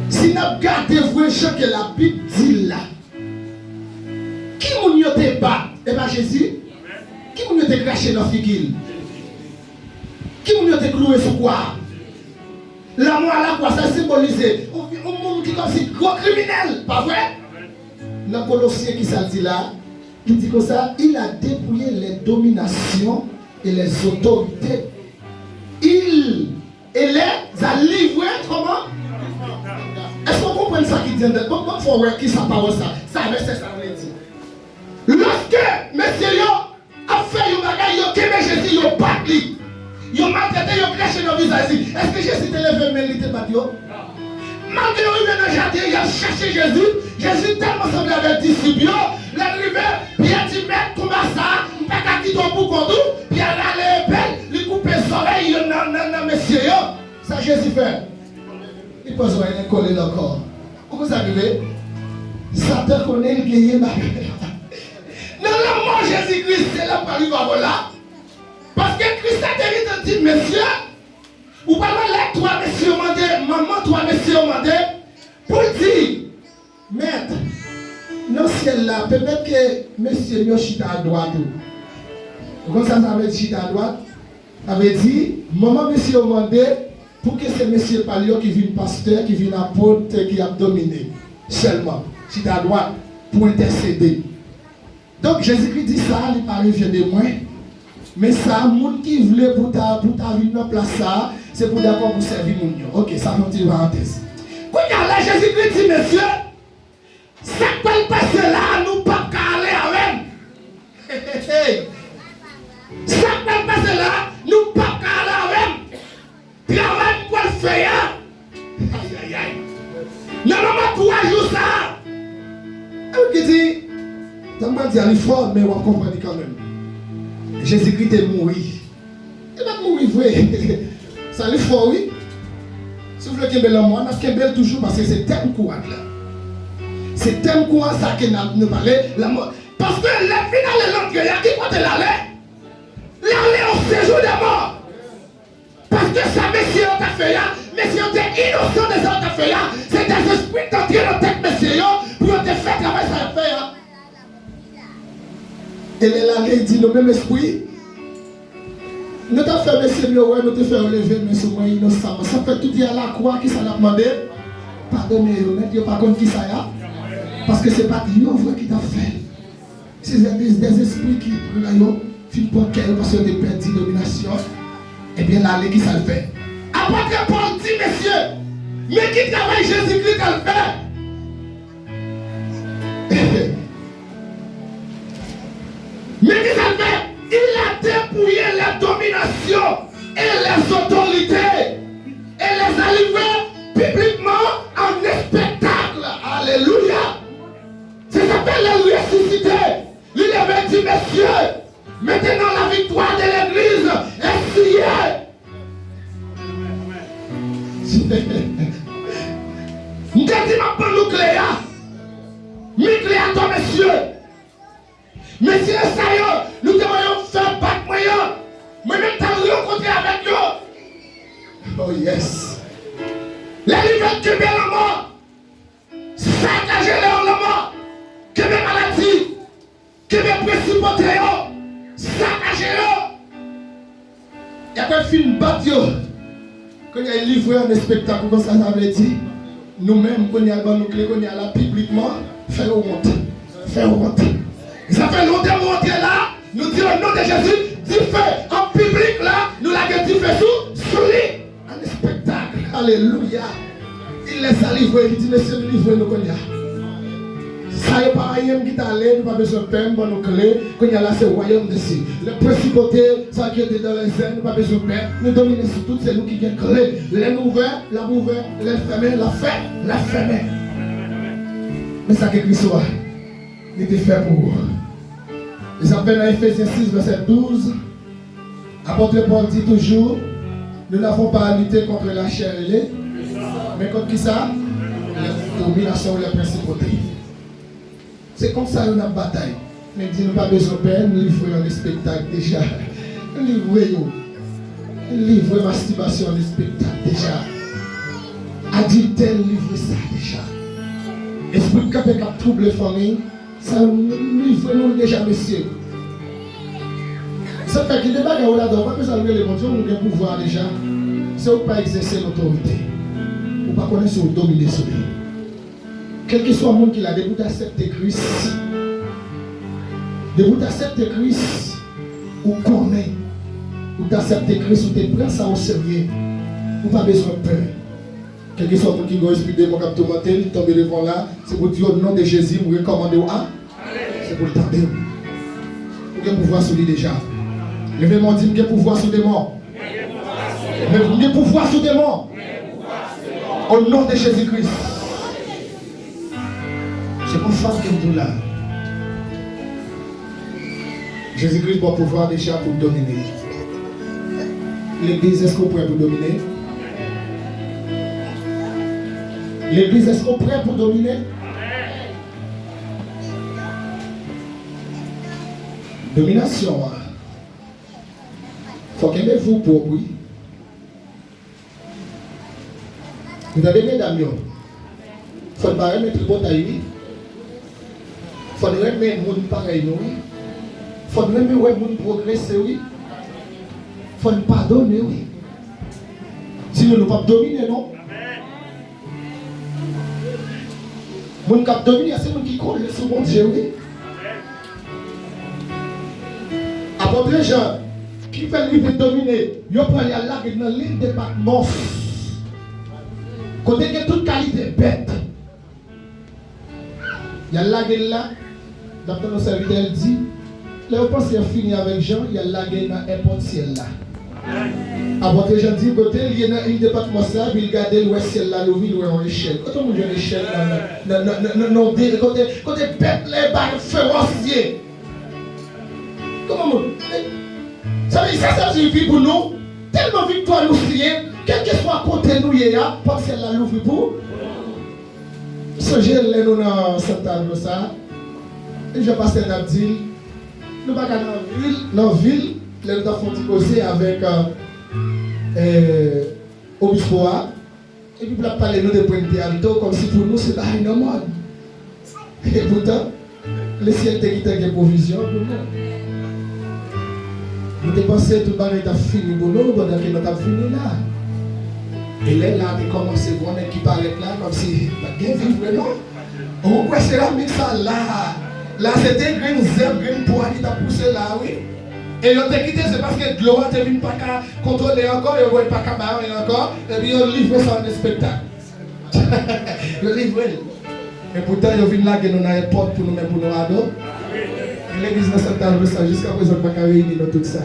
Si nous regardons vrai chant que la Bible dit là, qui moun yo te bat? Eh bien Jésus. Qui moun yo te craché dans la figure? Qui moun yo te cloué sur quoi? La moi là quoi ça symbolise un monde qui comme si gros criminel, pas vrai? Dans Colossiens qui ça dit là, il dit comme ça, il a dépouillé les dominations et les autorités. Il les a livrés comment? Est-ce qu'on comprend ça qui dit dans le bon faut voir qui ça parle ça? Ça verset ça veut dire. Lorsque messieurs a fait un bagage yo kemé Jésus yo pas li. Yo maltraité yo craché dans visage. Est-ce que Jésus te levé mais il te bat yo? Malgré qu'il est dans le jardin, il a cherché Jésus. Jésus tellement semblé avec les disciples. L'arrivée, puis il a dit, mec, comment ça? Je ne peux pas quitter ton bouc en tout. Puis il a allé épelle, il coupe les oreilles, non, messieurs. Ça, Jésus fait. Il pose oreille, il colle le corps. Comment ça arrive? Satan connaît le guerrier. Non, la mort Jésus-Christ, c'est là par là. Parce que Christ a dit, messieurs, ou pas là, toi, messieurs, maman, toi, messieurs, pour dire, maître, dans le ciel là, peut-être que messieurs, nous chita à droite. Comme ça veut dire chita à droite. Ça veut dire, maman, messieurs, pour que ces messieurs parlent, qui viennent pasteur, qui viennent apôtre, qui a dominé. Seulement, chita à droite, pour intercéder. Donc, Jésus-Christ dit ça, il paraît vient de moi. Mais ça, les gens qui voulaient pour ta vie dans place ça, c'est pour d'accord pour servir mon Dieu. Ok, ça fait une petite parenthèse. Quand là, Jésus-Christ dit, messieurs, ça peut passer là, nous ne pouvons pas aller avec. Ça peut passer là, nous ne pouvons pas aller avec. Travail pour le faire. Aïe, aïe, aïe. Normalement, 3 jours ça. Et qui dit, ça m'a dit, il est fort, mais on va comprendre quand même. Jésus-Christ est mort. Il va mourir, vrai. Ça lui faut, oui. Si vous voulez qu'il y ait l'homme, on a toujours parce que c'est thème courant là. C'est thème courant ça que nous parlons. Parce que la finale est l'autre, il y a qui peut l'aller? L'aller au séjour des morts. Parce que ça, messieurs, on t'a fait là. Messieurs, on est innocent des autres fait là. C'est des esprits qui ont tiré dans tête, messieurs, pour te faire travailler ça fait là. Et là, il dit, le même esprit. Nous t'avons fait, messieurs, nous t'avons fait lever, mais sur moi, innocent. Ça fait tout dire à la croix qui ça l'a demandé. Pardonnez-nous, mais pas contre qui ça y a. Parce que ce n'est pas Dieu qui t'a fait. C'est des esprits qui prennent film pour qu'elle parce que des pertes de domination. Eh bien, là, qui ça le fait. Apôtre Paul dit, messieurs, mais qui travaille Jésus-Christ à le faire. Mais qui ça le fait? Il a dépouillé les dominations et les autorités et les a livrées publiquement en spectacle. Alléluia. Ça s'appelle le ressuscité. Il avait dit, messieurs, maintenant la victoire de l'église est signée. Nous te dit ma bonne nucléaire. Nucléaire, toi, messieurs. Messieurs, ça y est, nous devons faire battre moyen. Moi-même, tu as rencontré avec eux. Oh yes. Les livres qui viennent la mort. Saccager leur la mort. Que des maladies. Que des précipités. Saccager leur. Il y a pas de film battu. Quand il y a un livre, un spectacle, comme ça avait dit, nous-mêmes, quand il y a le bon nucléaire, quand il y a là publiquement, faire honte. Faire honte. Ça fait longtemps que nous entrons là, nous disons au nom de Jésus, tu fais en public là, nous l'avons dit fait sous lui, un spectacle. Alléluia. Il laisse à livrer, il dit, monsieur, nous livrons nous connaissons. Ça n'est pas rien qui t'a allé, nous n'avons pas besoin de peine, bon, nous clés, quand il y a là, c'est le royaume d'ici. Le principauté, ça qui était dans les airs, nous n'avons pas besoin de peine, nous dominons sur tout, c'est nous qui avons clé. Les ouverts, la ouvert, les fermés, la fait, la fermée. Mais ça que Christ soit, il était fait pour vous. Ils appellent dans Ephésiens 6, verset 12. Apôtre Paul dit toujours, nous n'avons pas à lutter contre la chair et les, mais contre qui ça? Les dominations ou les principautés. C'est comme ça qu'on a bataille. Mais il dit, nous n'avons pas besoin de peine, nous livrons les spectacles déjà. Nous livrons masturbation les spectacles déjà. adultère livre ça déjà. Esprit qui a troublé la famille, ça livre nous déjà, messieurs. Ça fait que les bagages là-dedans, pas besoin de les montrer, on a un pouvoir déjà. C'est où pas exercer l'autorité. Ou pas connaître si vous dominez sur lui. Quel que soit le monde qui a debout d'accepter Christ, debout d'accepter Christ, ou connaît, ou d'accepter Christ, ou te prend ça au sérieux, ou pas besoin de peur. Quel que soit le monde qui a l'esprit de mon cap tomaté, il tombe devant là, c'est pour dire au nom de Jésus, vous recommandez à, c'est pour le tendre. Vous avez pouvoir sur lui déjà. Levez-moi, dit que pouvoir sur des morts. Vous avez pouvoir sur des morts. Au nom de Jésus-Christ. C'est pour femme qui est là. Jésus-Christ va pouvoir déjà pour dominer. L'église, est-ce qu'on est prêt pour dominer? L'église, est-ce qu'on est prêt pour dominer? Domination. Il faut qu'elle vous pour oui. Vous avez mesdames, il faut pas remettre le bon taille. Il faut remettre le monde pareil. Il faut remettre le monde progresser. Il faut pardonner. Sinon, nous ne pouvons pas dominer, non? Le monde qui domine, c'est le monde qui colle sur mon Dieu. Apôtre Jean, qui fait lui dominer, il peut aller à la dans l'île de Patmos. Côté que toute qualité bête. Il y a la gueule là, d'après nos serviteurs, elle dit, là on pense qu'il a fini avec Jean, il y a la gueule dans n'importe ciel là. Apôtre Jean dit, côté, il y a dans l'île de Patmos là, puis il regarde le ciel là, le ville où on échelle. Quand on dit l'échelle là, non, côté bête, les barres férociers. Comment ça veut dire ça suffit pour nous. Tellement victoire nous crier, quel que soit côté nous, il y a, pas celle là l'ouvre pour. Ce gel là, nous dans Santa Rosa, et je passe à Abdil, nous pas dans la ville, nous avons causer avec Obispoa, et puis nous parler nous de Puente Alto, comme si pour nous c'est pas une monde. Et pourtant, le ciel te quitte avec provision pour nous. Nous dépensons tout le monde est fini pour nous, pendant que nous avons fini là. Et là, on commence à voir qui paraît là, comme si pas bien vivre, non? On voit c'est la mix là. Là, c'était green zeb, green poids qui t'a poussé là, oui. Et on t'a quitté, c'est parce que l'eau ne vient pas qu'à contrôler encore, on ne voit pas qu'à marrer encore, et puis on livre ça en spectacle. On livre. Et pourtant, on vient là que nous avons une porte pour nous mettre pour nous ados. L'église dans Santa Rosa, jusqu'à présent, pas qu'à réunir dans tout ça.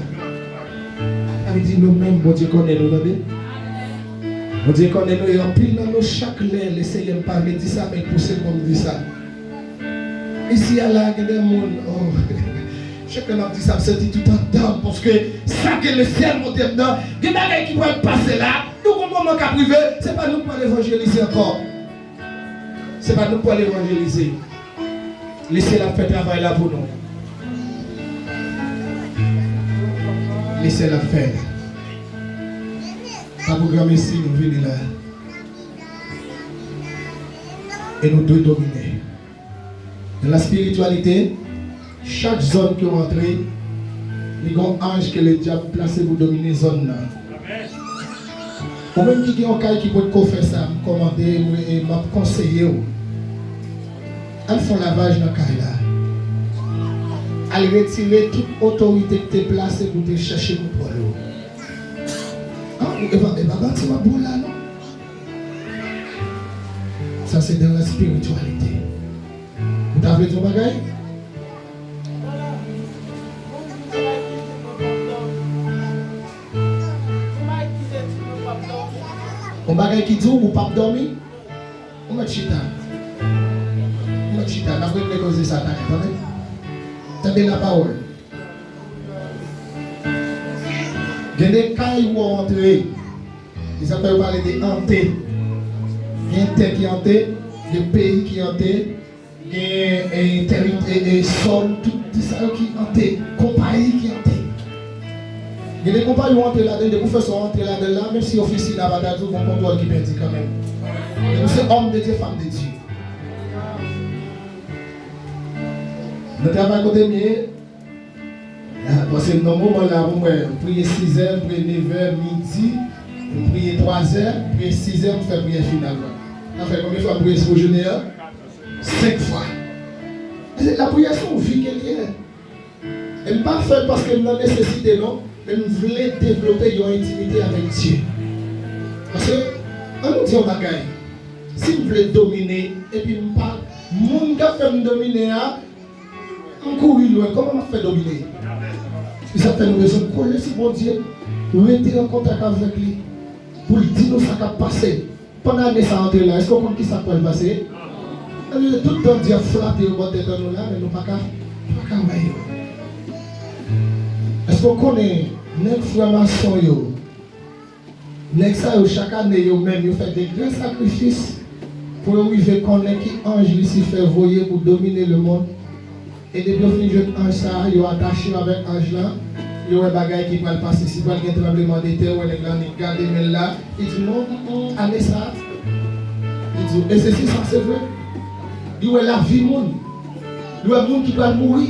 Elle dit nous-mêmes, bon Dieu connaît nous, bon Dieu connaît nous, et en pile dans nous, chaque l'air, essayez de ne pas me dire ça, mais pousser comme dit ça. Ici, à la il y a des gens, chacun a dit ça, me sentit tout en temps, parce que ça que le ciel monte dedans, il y a des gens qui vont passer là, nous, au moment qu'à privé, ce n'est pas nous pour l'évangéliser encore. Ce n'est pas nous pour l'évangéliser. Laissez la faire travail là pour nous. Laissez-la faire. Pas pour grand messie, nous venons là. Et nous devons dominer. Dans la spiritualité, chaque zone qui est rentrée, il y a un ange que le diable a placé pour dominer la zone là. Ou même qui est un cas qui peut faire ça, me commander et me conseiller. Elles font lavage dans le cas là. Elle retirer toute autorité que tu es placée pour te chercher pour l'eau. Et pas tu vas pour là, non? Ça, c'est dans la spiritualité. Vous avez ton bagage? Un bagage qui dit ou pas dormir? On va chita. On va chita. On va négocier ça. Tendez la parole. Il y a des cas où on entre. Ils appellent parler des hantés. Il y a une terre qui est hantée, des pays qui est hanté, il y a des sols, tout ça qui est hanté, compagnie qui est hanté. Il y a des compagnons rentrés là-dedans, des professeurs rentrés là-dedans, même si l'officier n'a pas d'adou, on contrôle qui perdit quand même. C'est homme de Dieu, femme de Dieu. Notre travail côté mieux, parce que dans le moment là, on prier 6h, prier 9h, midi, on prier 3h, prier 6h, on fait prière finale. On fait combien de fois prier sur le journée? 5 fois. La prière, c'est une vie qu'elle est. Elle n'est pas faite parce qu'elle n'a nécessité, non. Mais nous voulons développer une intimité avec Dieu. Parce que, on nous dit un bagage. Si nous voulons dominer, et puis nous parlons, mon gars fait me dominer, on court loin, comment on fait dominer? Ça fait nous besoin de coller sur bon Dieu, nous rester en contact avec lui, pour lui dire ce qui a passé. Pendant l'année, ça entre là, est-ce qu'on comprend qui ça peut passer? Tout le temps, Dieu a flatté au bord de nous là, mais nous ne pouvons pas voir. Est-ce qu'on connaît les frères-maçons? Chaque année, ils font des grands sacrifices pour arriver à connaître qui ange Lucifer voyait pour dominer le monde. Et depuis qu'ils finissent de ange, ils sont attachés avec ange là. Il y a des bagages qui peuvent passer. Si vous avez un tremblement de terre, ou ils gardent les là. Ils disent non, allez ça. Ils disent, et c'est ça, c'est vrai. Il y a la vie monde. Il y a des gens qui peuvent mourir.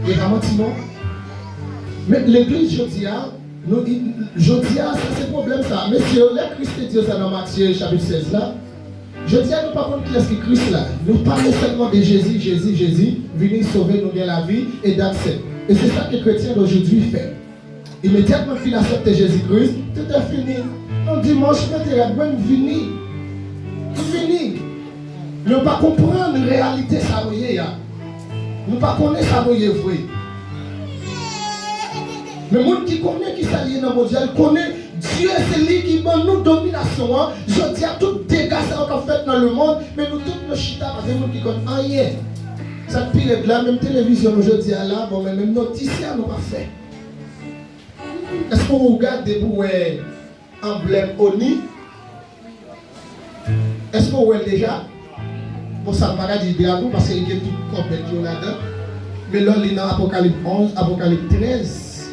Et comment non? Mais l'église, je dis, ça c'est le problème ça. Messieurs, les Christ dit ça dans Matthieu chapitre 16 là. Je dis à nous pas contre qui est-ce que Christ là. Nous parlons seulement de Jésus, venir sauver nous la vie et d'accepter. Et c'est ça que les chrétiens d'aujourd'hui font. Immédiatement qu'ils acceptent Jésus-Christ, tout est fini. On dimanche, même venir. Fini. Nous ne pas comprendre la réalité ça nous est. Nous ne pas connaître ça nous est vrai. Mais le monde qui connaît qui s'allie dans le monde, connaît Dieu, c'est lui qui donne nous domination. Je dis à tout dégâts qu'on a fait dans le monde, mais nous tous nos chita avec nous qui connaissent rien. Ça pire la même télévision aujourd'hui à là, bon, mais même noticien nous pas fait. Est-ce qu'on regarde des bouées emblème ONI? Est-ce qu'on voit déjà? Bon, ça ne va pas dire drapeau parce qu'il y a tout complètement là-dedans. Mais là, il y a Apocalypse 11, Apocalypse 13.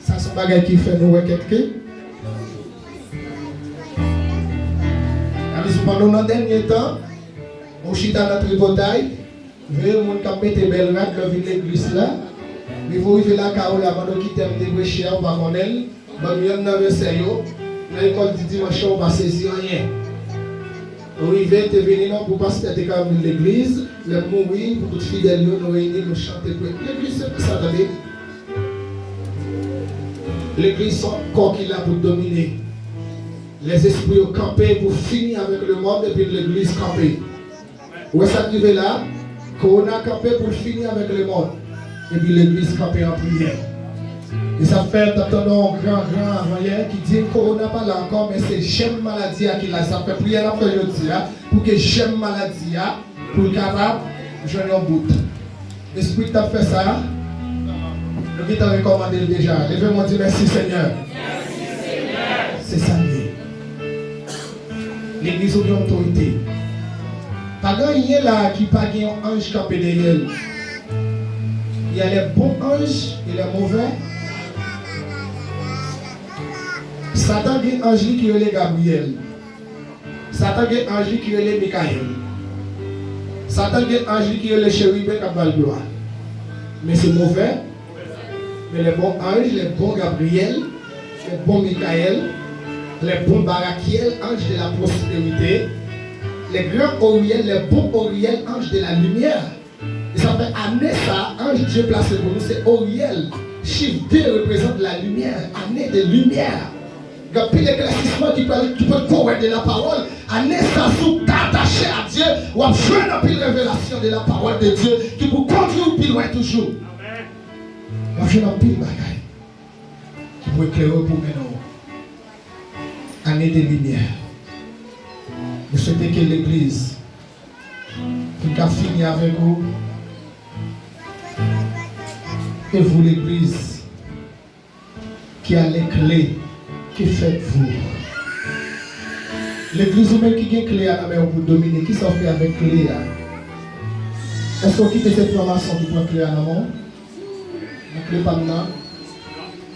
Ça, c'est un bagage qui fait nous quelqu'un. Pendant le dernier temps, on chita notre bataille. Voyez le monde qui a mis des belles rates dans l'église là. Mais vous arrivez là, car on a quitté des bréchés, on va connaître. On vient dans le sérieux. L'école du dimanche, on va saisir rien. On arrive, tu es venu pour passer comme l'église. Le mourir, pour toutes les fidèles, nous réunir, nous chanter. L'église, c'est ça, attendez. L'église, c'est un corps qui est là pour dominer. Les esprits ont campé pour finir avec le monde et puis l'église campée. Où est-ce que ça là? Qu'on a campé pour finir avec le monde. Et puis l'église campée en prière. Et ça fait d'entendre un grand moyen qui dit que Corona pas là encore, mais c'est j'aime maladie qui là. Ça fait prière après le dire pour que j'aime maladie pour le capable de jouer en bout. L'esprit t'a fait ça. Le qui t'a recommandé déjà. Levez-moi dire merci Seigneur. Merci Seigneur. C'est ça. L'église a une autorité. Pas rien là qui pas un ange campé derrière. Il y a les bons anges et les mauvais. Satan a un ange qui est Gabriel. Satan a un ange qui est Michael. Satan a un ange qui est le chérubin qui a le gloire. Mais c'est mauvais. Mais les bons anges, les bons Gabriel, les bons Michael, les bons Barakiel, anges de la prospérité, les grands Oriel, les bons Oriel, anges de la lumière. Et ça fait année ça, ange Dieu placé pour nous, c'est Oriel. Chiffre 2 représente la lumière, année de lumière. Il y a plus d'éclaircissement qui peut corrompre de la parole. Année ça, sous t'attacher à Dieu, ou à faire une révélation de la parole de Dieu qui vous conduit plus loin toujours. On va faire un pile bagaille qui peut éclairer pour nous. Année de lumière. Je souhaite que l'église qui a fini avec vous, et vous l'église qui a les clés, qui faites-vous? L'église ou même qui a les clés à la main pour dominer, qui s'en fait avec les clés? Est-ce qu'on quitte cette formation qui prend clé à la main? Donc le pamna,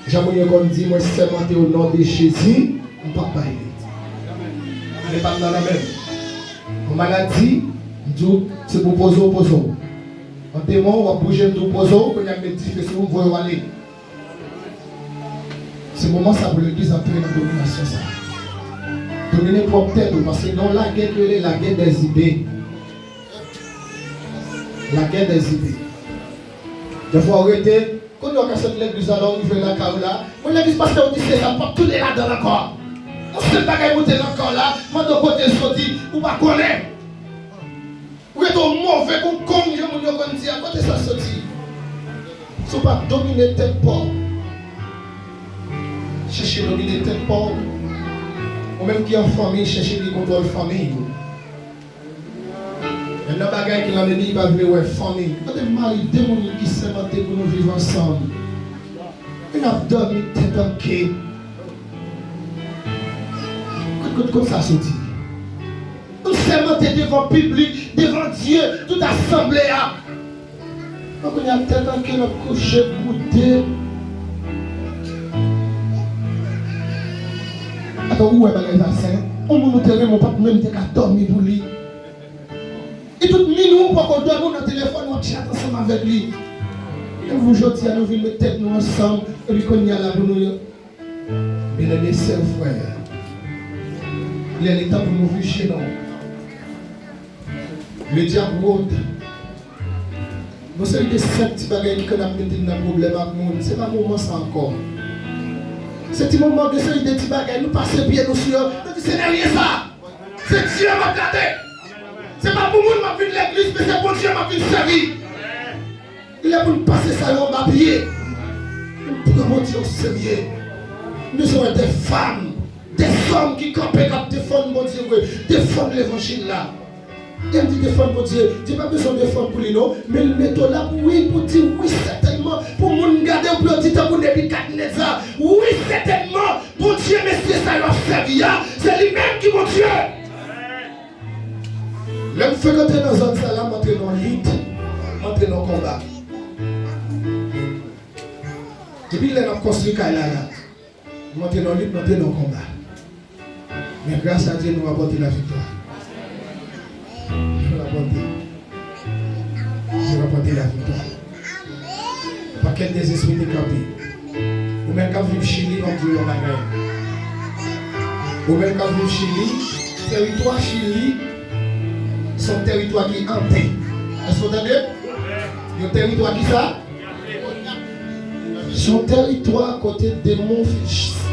j'aimerais qu'on dit, moi sermenté au nom de Jésus, on ne peut pas aider. Le pamna la même. En maladie, c'est pour poser. En démon, on va bouger tout poser, quand il y a des difficultés, vous voyez aller. C'est le moment ça pour l'église entrer dans la domination. Ça. Dominer propre tête, parce que dans la guerre, la guerre des idées. La guerre des idées. Il faut arrêter. Quand on a cassé l'église, alors on fait la carola. Moi, l'église, parce qu'on dit c'est ça, pas tous les là dans encore. On se fait pas monter encore là, moi de côté sorti, ou pas connaître. Ou est au mauvais qu'on comme je me dis à côté ça sorti. Si on pas dominer tête pauvre. Chercher dominer tête pauvre. Ou même qui est en famille, chercher les contrôles famille. Il y a des bagages qui l'ont dit, il va venir ouais famille. Quand des maris, des gens qui s'aiment pour nous vivre ensemble. Il a dormi tête en quai. Comme ça se dit. Nous sommes devant le public, devant Dieu, toute assemblée. Donc on a tête en quai, notre coucher, boudé. Attends, où est le bassin? On nous terrain, mon papa même qu'à dormir pour lui. Et toute minute, on peut dormir dans le téléphone, on chatte ensemble avec lui. Et vous, aujourd'hui, nous venons mettre tête nous ensemble, et puis qu'on y a là pour nous. Bien aimés, sœurs, frères. Il est temps pour nous vivre chez nous. Le diable rôde. Vous savez que ces petits bagages qui ont mis dans le problème avec nous, ce n'est pas un moment ça encore. C'est un moment que ces petits bagages nous passent bien nous sur. Nous disons, c'est rien ça. C'est Dieu qui m'a gardé. Ce n'est pas pour moi qui m'a vu l'église, mais c'est pour Dieu qui m'a vu servir. Il est pour nous passer ça dans ma pied. Nous prenons Dieu au sérieux. Nous sommes des femmes. Des hommes qui campent, qui défendent mon Dieu, défendent l'évangile là. Et me dit défendre mon Dieu. Dieu n'a pas besoin de défendre pour lui, non. Mais le méthode là, oui, pour dire oui, certainement. Pour nous garder au plus petit temps pour les ça. Oui, certainement. Pour Dieu, messieurs, ça leur servir. C'est lui-même qui mon Dieu. L'homme fait quand dans zone ça là, monter dans l'île, monter dans le combat. Depuis qu'il a construit là, monter dans l'île, monter dans le combat. Mais grâce à Dieu, nous avons apporté la victoire. Nous avons apporté la victoire. Pas quel des esprits de campé. Ou même quand vous vivez Chili, comme Dieu en a gagné. Ou même quand vous vivez Chili, territoire Chili, son territoire qui est hanté. Est-ce que vous entendez? Le territoire qui ça? Son territoire côté des monts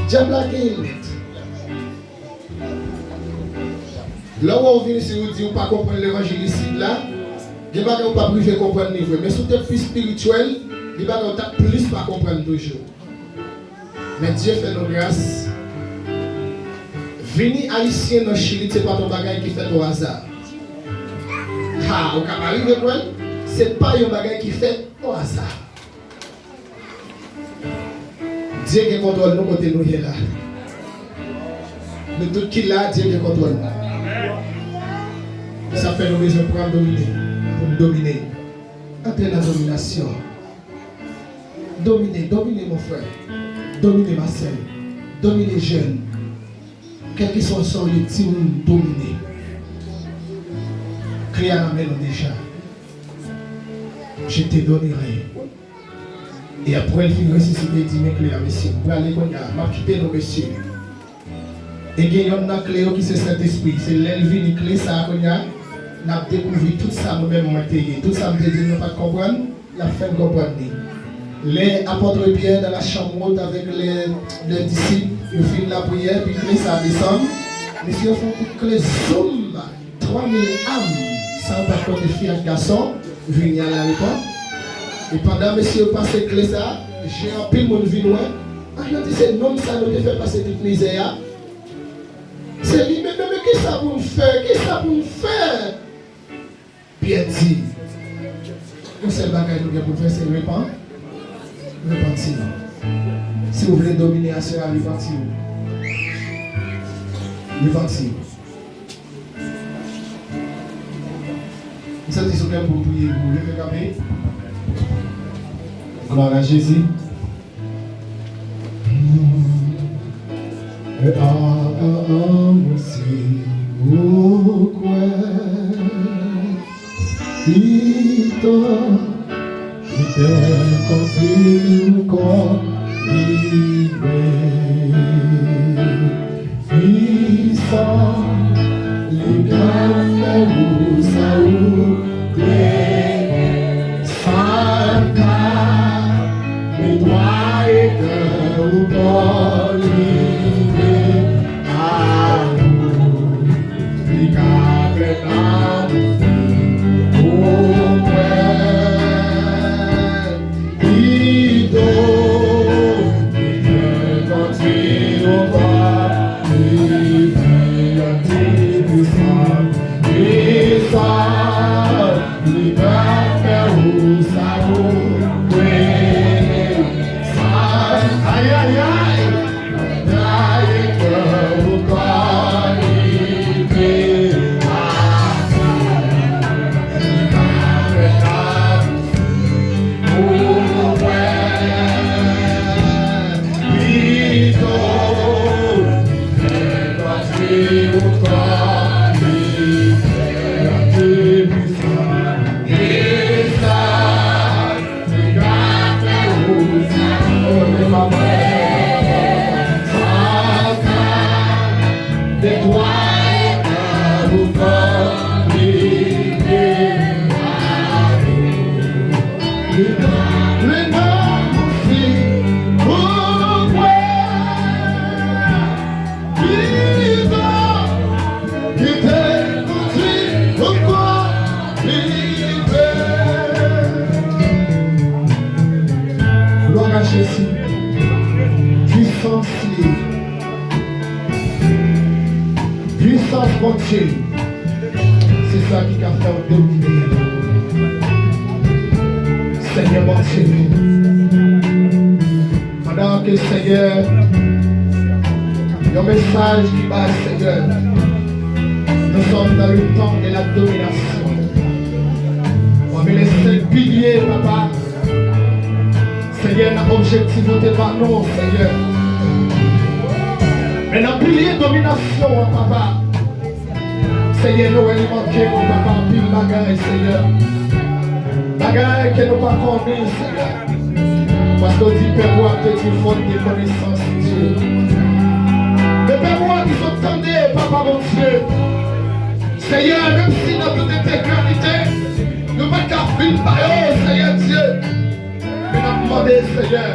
diable la gueule. Là où on vient ici, on dit qu'on ne peut pas comprendre l'évangile ici, là, il n'y a pas de pas privé comprendre niveau. Mais si tu es plus spirituel, il n'y a pas de plus pas comprendre toujours. Mais Dieu fait nos grâces. Venir haïtien dans Chili, ce n'est pas ton bagage qui fait au hasard. Ah, au Cameroun, ce n'est pas un bagage qui fait au hasard. Dieu qui contrôle nous côté nous là. Mais tout qui là, Dieu qui contrôle nous. Ça fait nous besoin pour dominer, pour nous dominer. Entrer dans la domination. Dominer mon frère. Dominer ma sœur. Dominer les jeunes. Quel que soit les petits, nous dominer. Créer la main déjà. Je te donnerai. Et après, il finit ressusciter, il dit, mais Cléa, monsieur, vous allez m'occuper nos messieurs. Et il y a une clé qui c'est cet esprit. C'est l'élevée, clé, ça, qu'on a. Nous avons découvert tout ça nous-mêmes, tout ça, nous ne pas comprendre, la fin comprendre. Les apôtres Pierre dans la chambre haute avec les disciples, ils finissent la prière, puis clé ça descend. Messieurs font une clé zoom, 3000 âmes, sans par contre des filles et garçons, viennent à la réponse. Et pendant monsieur passe clé ça, j'ai un pile mon vie loin. Ah, je dis c'est non ça nous fait passer toute misère. C'est lui mais qu'est-ce que ça pour nous faire? Qu'est-ce que ça pour nous faire? Bien dit. Le seul bagage que nous devons faire, c'est repentir. Repentir. Si vous voulez dominer à cela, repentir. Repentir. Nous sommes disons pour prier, vous levez le camé. Gloire à Jésus. Et aussi au coin, Tito, qui t'aime continue encore vivre. Puissant, les grands où ça Santa, mes doigts et cœurs ou c'est ça qui a fait dominer. Seigneur, mon Dieu. Pendant que Seigneur, le message qui va, Seigneur, nous sommes dans le temps de la domination. On met les 5 piliers, papa. Seigneur, notre objectif n'est pas non, Seigneur. Mais notre pilier domination, papa. Seigneur, nous alimentons mon papa en pile bagaille, Seigneur. Bagaille que nous pas connaît, Seigneur. Parce qu'on dit, Père, moi, que tu fondes des connaissances, Dieu. Mais Père, moi, qui sont tendés, papa, mon Dieu. Seigneur, même si notre éternité, nous ne pouvons pas vivre par eux, Seigneur Dieu. Mais nous demandons, Seigneur,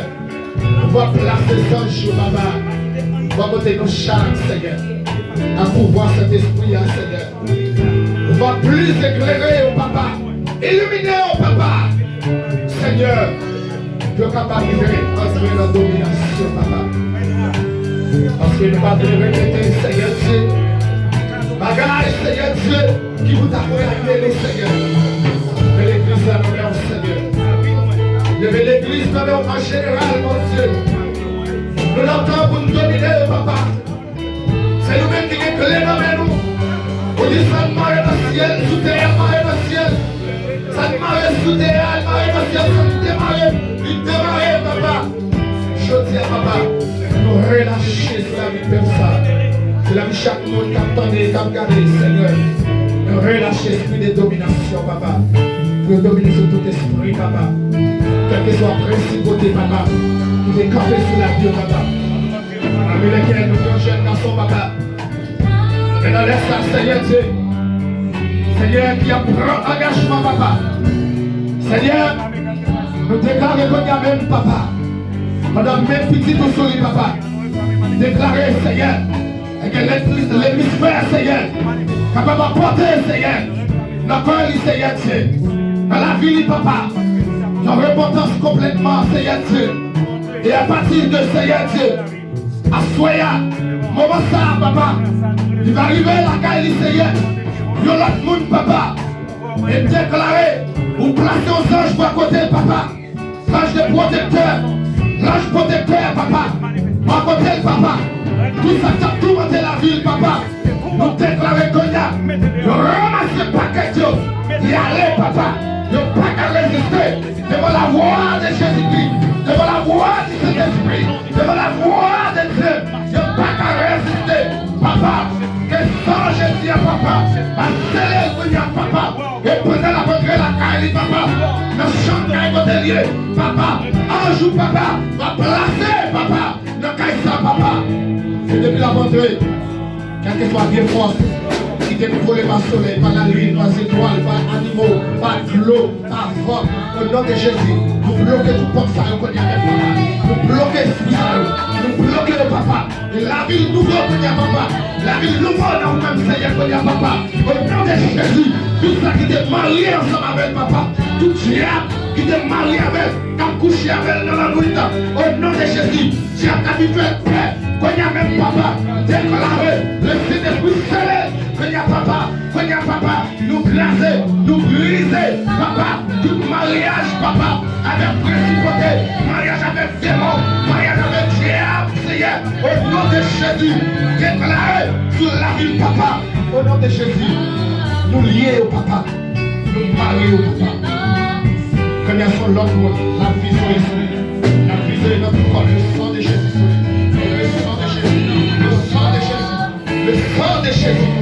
nous va placer ça jour, papa. Nous va monter nos charmes, Seigneur. À pouvoir cet esprit, Seigneur. On va plus éclairer au papa, illuminer au papa. Seigneur, tu es capable de entrer dans la domination, papa. Parce que nous ne pas de répéter, Seigneur Dieu. Bagaille, Seigneur Dieu, qui vous a révélé, Seigneur. Mais l'église là, nous Seigneur. Levez l'église là, en général, mon Dieu. Nous l'entendons pour nous dominer, papa. C'est nous-mêmes qui sommes clés dans nous. On dit ça marre dans le ciel, sous terre, marre dans le ciel. Ça marre sous terre, marre dans le ciel, ça démarre. Il démarre, papa. Je dis à papa, nous relâcher sur la vie comme ça. C'est la vie chaque monde qui attendait, qui a regardé, Seigneur. Nous relâcher l'esprit de domination, papa. Pour dominer sur tout esprit, papa. Quel que soit la principauté, papa. Qui est campé sur la vie, papa. Avec lesquels nous sommes jeunes garçons, papa. Et dans l'espace, Seigneur Dieu. Seigneur qui a pris engagement, papa. Seigneur, nous déclarons qu'on y a même, papa. Pendant même petit tout souris, papa. Déclarer, Seigneur, que l'hémisphère, Seigneur, capable de porter, Seigneur, dans le cœur, Seigneur Dieu. Dans la vie, papa. Dans repentance complètement, Seigneur Dieu. Et à partir de Seigneur Dieu. Assoya, moment ça, papa. Il va arriver la caille, Seigneur. Il y a l'autre monde, papa. Et déclarer, ou placer aux anges pour à côté, papa. L'ange de protecteur. L'ange protecteur, papa. À côté, papa. Tout ça, ça tout monté la ville, papa. Nous déclarer qu'on y a. Nous ramassez le paquet, y aller, papa. Nous pas qu'à résister devant la voix de Jésus-Christ. Jésus, papa, accélère, papa, et prenez la rentrée, la caille, papa, dans le champ de côté, papa, un jour, papa, va placer, papa, dans le caille, papa. C'est depuis la rentrée, quel que soit bien fort, qui te contrôlé par le soleil, par la lune, par les étoiles, par les animaux, par l'eau, par le vent, au nom de Jésus, nous bloquons tout comme ça, nous bloquons tout ça, nous bloquons le papa, et la ville nouvelle, papa, la ville nouvelle dans le même Seigneur, papa, au nom de Jésus, tout ça qui t'est marié ensemble avec papa, tout diable qui t'est marié avec, qui a couché avec dans la nuit, au nom de Jésus, diable qui a fait paix, qu'on y a même papa, déclaré, le Saint-Esprit scellé, qu'on y a papa, nous glacer, nous briser, papa, tout mariage, papa, avec principauté, mariage avec démon, mariage avec diable, Seigneur, au nom de Jésus, déclaré sur la ville, papa, au nom de Jésus, nous lier au papa, nous marier au papa. Quand il y a son l'autre, la vision est solide, la vision est notre corps, le sang de Jésus solide, le sang de Jésus, le sang de Jésus, le sang de Jésus.